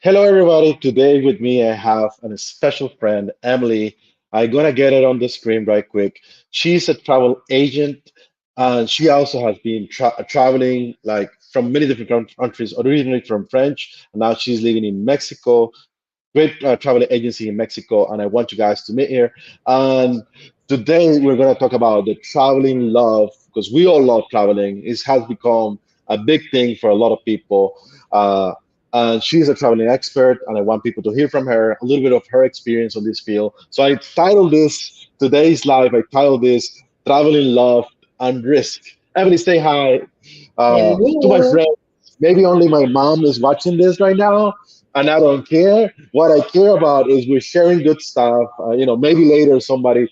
Hello, everybody. Today with me, I have a special friend, Emily. I'm gonna get it on the screen right quick. She's a travel agent, and she also has been traveling like from many different countries, originally from French, and now she's living in Mexico. Great travel agency in Mexico, and I want you guys to meet her. And today we're gonna talk about the traveling love because we all love traveling. It has become a big thing for a lot of people. Uh, and she's a traveling expert, and I want people to hear from her a little bit of her experience on this field. So I titled this today's live. I titled this "Traveling Love and Risk." Emily, say hi to my Hello. friend. Maybe only my mom is watching this right now, and I don't care. What I care about is we're sharing good stuff. Maybe later somebody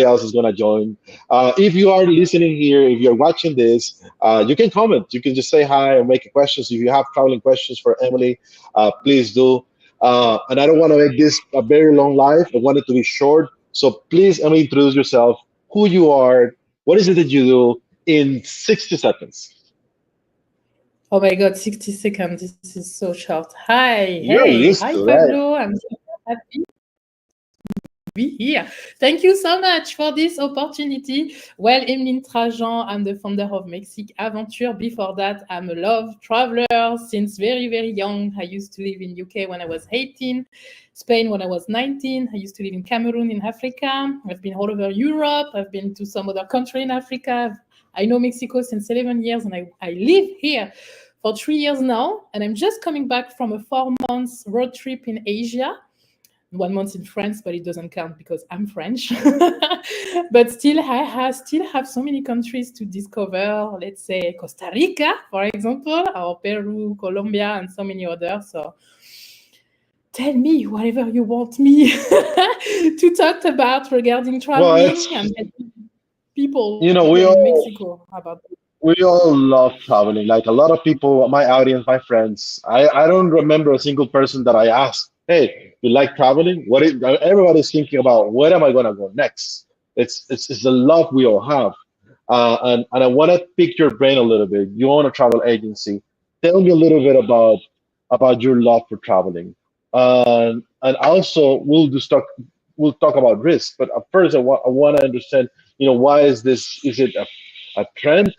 else is gonna join. If you are listening here, if you're watching this, you can comment. You can just say hi and make questions. If you have traveling questions for Emily, please do. And I don't want to make this a very long life. I want it to be short. So please, Emily, introduce yourself, who you are, what is it that you do in 60 seconds. Oh my God, 60 seconds. This is so short. Hi, You're hey. Hi, used to it. Pablo. I'm so happy to be here. Thank you so much for this opportunity. Well, Emiline Trajan, I'm the founder of Mexique Aventure. Before that, I'm a love traveler since very, very young. I used to live in UK when I was 18, Spain when I was 19. I used to live in Cameroon in Africa. I've been all over Europe. I've been to some other country in Africa. I know Mexico since 11 years and I live here for 3 years now. And I'm just coming back from a 4 months road trip in Asia. 1 month in France, but it doesn't count because I'm French. But still, still have so many countries to discover. Let's say Costa Rica, for example, or Peru, Colombia, and so many others. So tell me whatever you want me to talk about regarding Well, traveling it's and people you here know in we all Mexico about. we all love traveling. Like a lot of people, my audience, my friends. I don't remember a single person that I asked, "Hey, you like traveling? What is?" Everybody's thinking about where am I gonna go next. It's the love we all have, and I want to pick your brain a little bit. You own a travel agency. Tell me a little bit about your love for traveling, and also we'll talk about risk. But at first, I want to understand. Why is this? Is it a trend?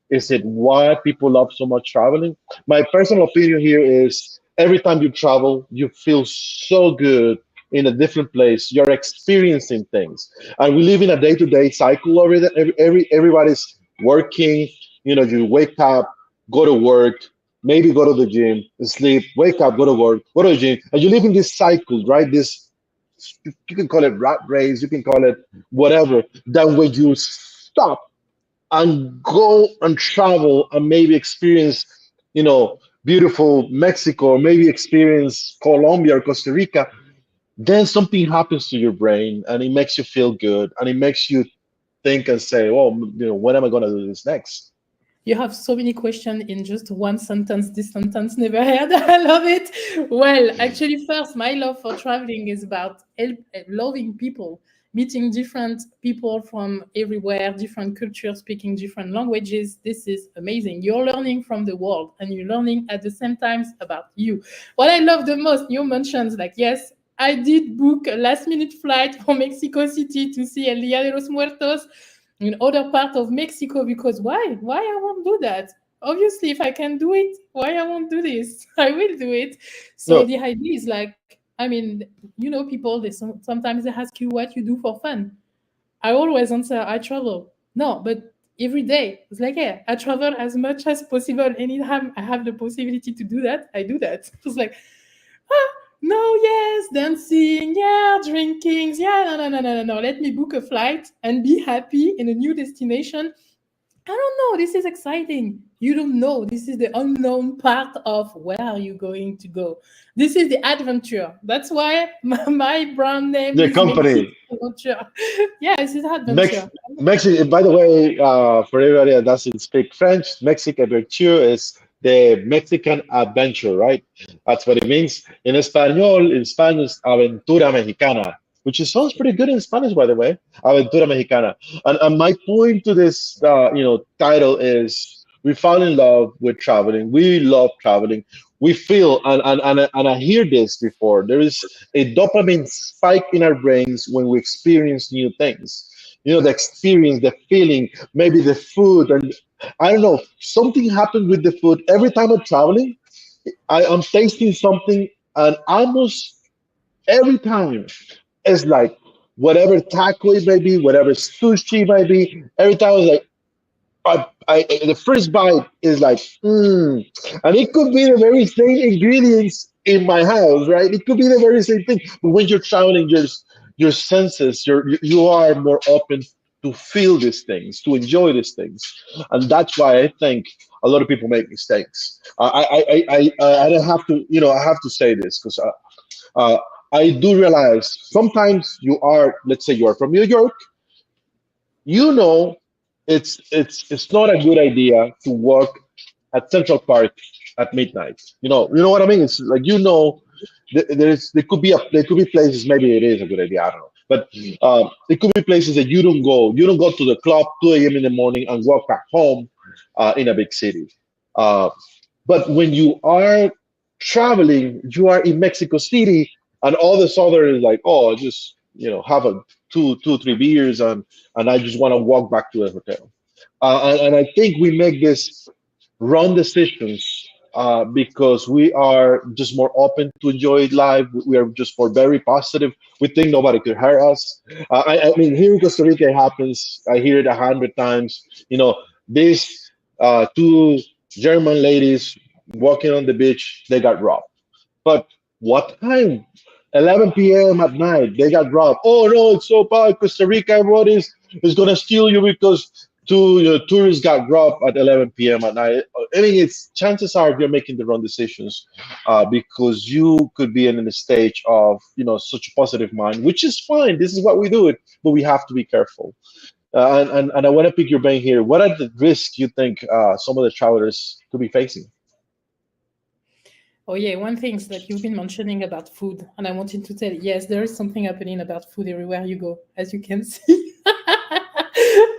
Is it why people love so much traveling? My personal opinion here is every time you travel, you feel so good in a different place. You're experiencing things, and we live in a day-to-day cycle over there. Everybody's working. You wake up, go to work, maybe go to the gym, sleep, wake up, go to work, go to the gym, and you live in this cycle, right? This you can call it rat race, you can call it whatever. That when you stop and go and travel and maybe experience, beautiful Mexico, or maybe experience Colombia or Costa Rica, then something happens to your brain and it makes you feel good and it makes you think and say, "Oh, when am I going to do this next?" You have so many questions in just one sentence. This sentence never heard. I love it. Well, actually, first, my love for traveling is about loving people, meeting different people from everywhere, different cultures, speaking different languages. This is amazing. You're learning from the world and you're learning at the same time about you. What I love the most, you mentioned, like, yes, I did book a last minute flight from Mexico City to see El Dia de los Muertos in other part of Mexico because why I won't do that? Obviously, if I can do it, why I won't do this? I will do it. So No, the idea is like, I mean, people sometimes they ask you what you do for fun. I always answer I travel. No, but every day it's like, yeah, I travel as much as possible. Anytime I have the possibility to do that, I do that. It's like, ah, no, yes, dancing, yeah, drinking, yeah, no, no, no, no, no, no. Let me book a flight and be happy in a new destination. I don't know. This is exciting. You don't know. This is the unknown part of where are you going to go. This is the adventure. That's why my brand name the is Mexico company. Adventure. Yes, it's Mex adventure. Mexico, by the way, for everybody that doesn't speak French, Mexican Aperture is the Mexican adventure, right? That's what it means. In Espanol, in Spanish, Aventura Mexicana, which sounds pretty good in Spanish, by the way. Aventura Mexicana. And my point to this, title is we fall in love with traveling. We love traveling. we feel, and I hear this before, there is a dopamine spike in our brains when we experience new things. You know, the experience, the feeling, maybe the food, and I don't know, something happened with the food. Every time I'm traveling, I'm tasting something, and almost every time it's like whatever taco it may be, whatever sushi it might be, every time it's like the first bite is like, and it could be the very same ingredients in my house, right? It could be the very same thing. But when you're traveling, your senses, you are more open to feel these things, to enjoy these things, and that's why I think a lot of people make mistakes. I don't have to, I have to say this because uh, I do realize sometimes you are, let's say you are from New York, you know, it's not a good idea to walk at Central Park at midnight. You know what I mean? It's like, there could be places, maybe it is a good idea, I don't know, but there could be places that you don't go to the club 2 a.m. in the morning and walk back home in a big city. Uh, but when you are traveling, you are in Mexico City, and all this other is like, oh, just have a two, 3 beers, and I just want to walk back to the hotel. And I think we make this wrong decisions because we are just more open to enjoy life. We are just for very positive. We think nobody could hurt us. I mean, here in Costa Rica, it happens. I hear it 100 times. These two German ladies walking on the beach, they got robbed. But what time? 11 p.m. at night, they got robbed. Oh no, it's so bad. Costa Rica, everybody is gonna steal you because tourists got robbed at 11 p.m. at night. I mean, it's chances are you're making the wrong decisions because you could be in a stage of such a positive mind, which is fine. This is what we do it, but we have to be careful. And I want to pick your brain here. What are the risks you think some of the travelers could be facing? Oh yeah, one thing that you've been mentioning about food, and I wanted to tell, yes, there is something happening about food everywhere you go, as you can see.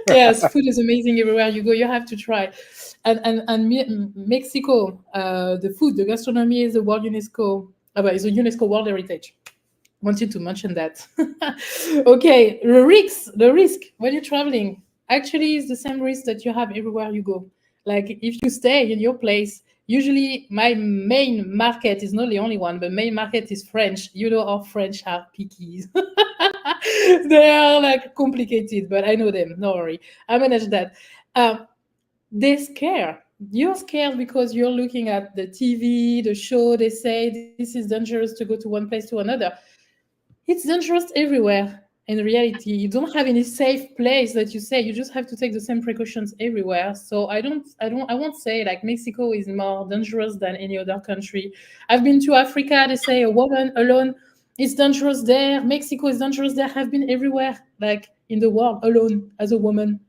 Yes, food is amazing everywhere you go. You have to try. And Mexico, the food, the gastronomy is a World UNESCO, is a UNESCO World Heritage. Wanted to mention that. Okay, the risk when you're traveling actually is the same risk that you have everywhere you go. Like if you stay in your place, usually my main market is not the only one, but main market is French. You know, our French are picky. They are like complicated, but I know them. No worry, I manage that. Um, they scare. You're scared because you're looking at the TV, the show. They say this is dangerous to go to one place to another. It's dangerous everywhere. In reality, you don't have any safe place that you say. You just have to take the same precautions everywhere. So I won't say like Mexico is more dangerous than any other country. I've been to Africa. They say a woman alone is dangerous there. Mexico is dangerous there. I've been everywhere, like in the world, alone as a woman,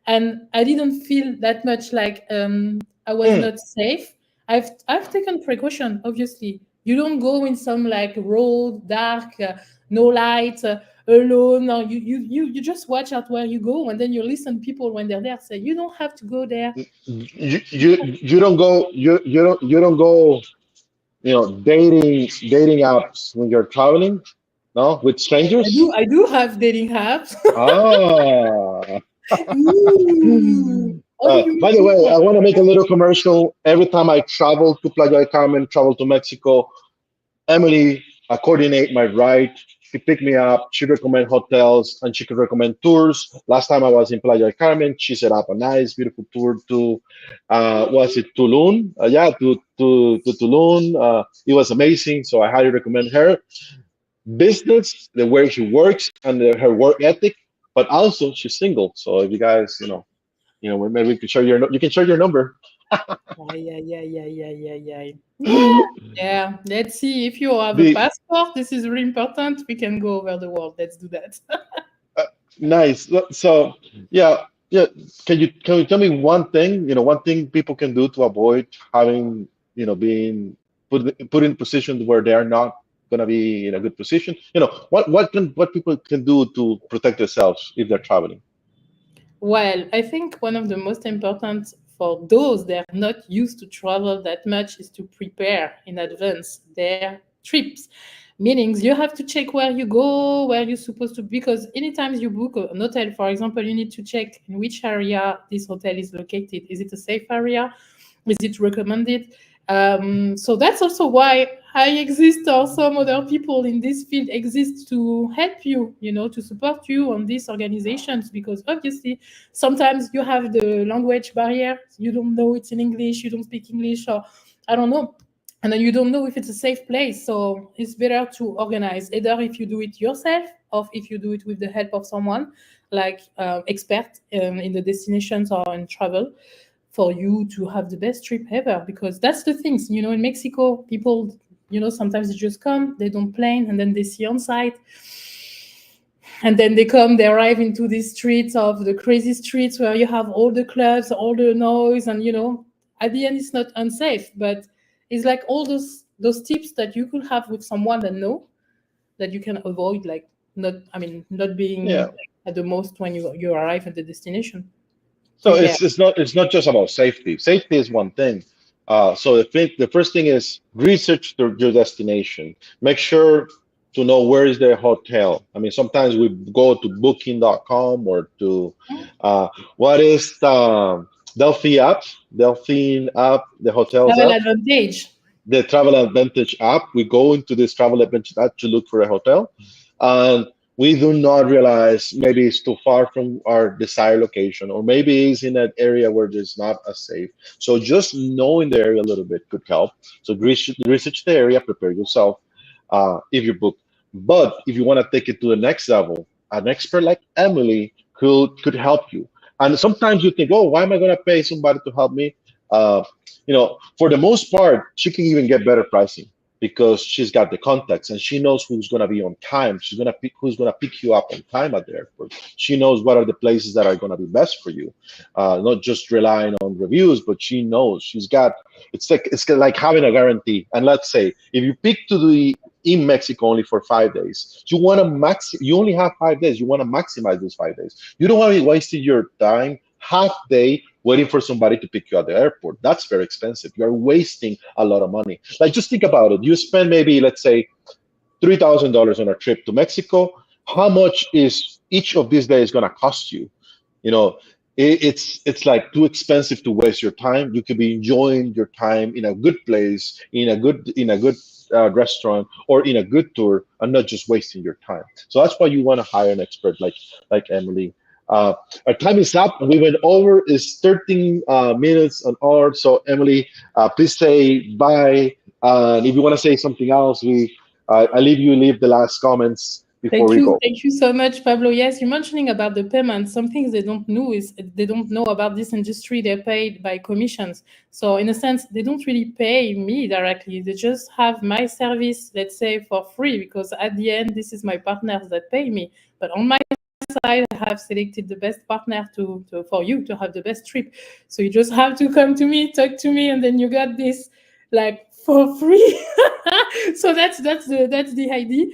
and I didn't feel that much like I was Mm. not safe. I've taken precaution. Obviously, you don't go in some like road dark, no light, alone. Or you just watch out where you go, and then you listen people when they're there say you don't have to go there. You don't go you don't go dating apps when you're traveling, no, with strangers. I do have dating apps. Ah. Ooh. How do you By meet the way, people? I want to make a little commercial. Every time I travel to Playa del Carmen, travel to Mexico, Emily coordinate my ride. She picked me up. She recommend hotels and she could recommend tours. Last time I was in Playa del Carmen, she set up a nice, beautiful tour to, was it Tulum? Yeah, to Tulum. It was amazing. So I highly recommend her. Business, the way she works and her work ethic, but also she's single. So if you guys, maybe we can share you can share your number. Yeah, yeah, yeah, yeah, yeah, yeah, yeah. Yeah, yeah. Let's see if you have a The passport. This is really important. We can go over the world. Let's do that. uh, Nice. So yeah, yeah. Can you tell me one thing? One thing people can do to avoid having being put in positions where they are not gonna be in a good position. What people can do to protect themselves if they're traveling. Well, I think one of the most important for those that are not used to travel that much is to prepare in advance their trips. Meanings you have to check where you go, where you're supposed to, because anytime you book an hotel, for example, you need to check in which area this hotel is located. Is it a safe area? Is it recommended? So that's also why I exist, or some other people in this field exist, to help you, to support you on these organizations, because obviously sometimes you have the language barrier. You don't know it's in English, you don't speak English, or I don't know. And then you don't know if it's a safe place. So it's better to organize, either if you do it yourself or if you do it with the help of someone like expert in the destinations or in travel, for you to have the best trip ever. Because that's the things, in Mexico, people, sometimes they just come, they don't plan, and then they see on site, and then they arrive into these streets, of the crazy streets where you have all the clubs, all the noise, and at the end it's not unsafe, but it's like all those tips that you could have with someone that know, that you can avoid, like, not being Yeah. at the most when you arrive at the destination. So So yeah. it's not just about safety. Safety is one thing. So the first thing is research your destination. Make sure to know where is the hotel. I mean, sometimes we go to Booking.com or to uh, what is Delphi app, Delphine app, the hotels Travel app, advantage. the Travel Advantage app. We go into this Travel Advantage app to look for a hotel, and we do not realize maybe it's too far from our desired location, or maybe it's in an area where it's not as safe. So just knowing the area a little bit could help. So research the area, prepare yourself if you book. But if you want to take it to the next level, an expert like Emily could help you. And sometimes you think, oh, why am I going to pay somebody to help me? Uh, for the most part, she can even get better pricing because she's got the contacts and she knows who's going to be on time. She's going to pick who's going to pick you up on time at the airport. She knows what are the places that are going to be best for you, not just relying on reviews, but she knows she's got. It's like having a guarantee. And let's say if you pick to the in Mexico only for 5 days, you want to max. You only have 5 days. You want to maximize those 5 days. You don't want to be wasting your time half day waiting for somebody to pick you at the airport. That's very expensive. You're wasting a lot of money. Like, just think about it. You spend maybe, let's say, $3,000 on a trip to Mexico. How much is each of these days going to cost you? You know, it's like too expensive to waste your time. You could be enjoying your time in a good place, in a good restaurant, or in a good tour, and not just wasting your time. So that's why you want to hire an expert like Emily. Uh, our time is up. We went over. It's 13 minutes an hour. So Emily, please say bye. And if you want to say something else, I leave you leave the last comments before Thank we you. go. Thank you so much, Pablo. Yes, you're mentioning about the payment. Some things they don't know is they don't know about this industry. They're paid by commissions. So in a sense, they don't really pay me directly. They just have my service, let's say, for free, because at the end, this is my partners that pay me. But on my side, I have selected the best partner for you to have the best trip. So you just have to come to me, talk to me, and then you got this like for free. So that's the idea.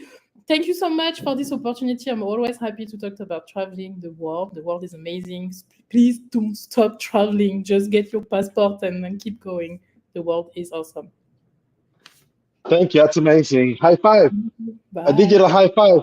Thank you so much for this opportunity. I'm always happy to talk about traveling the world. The world is amazing. Please don't stop traveling. Just get your passport and then keep going. The world is awesome. Thank you. That's amazing. High five. A Bye. digital high five.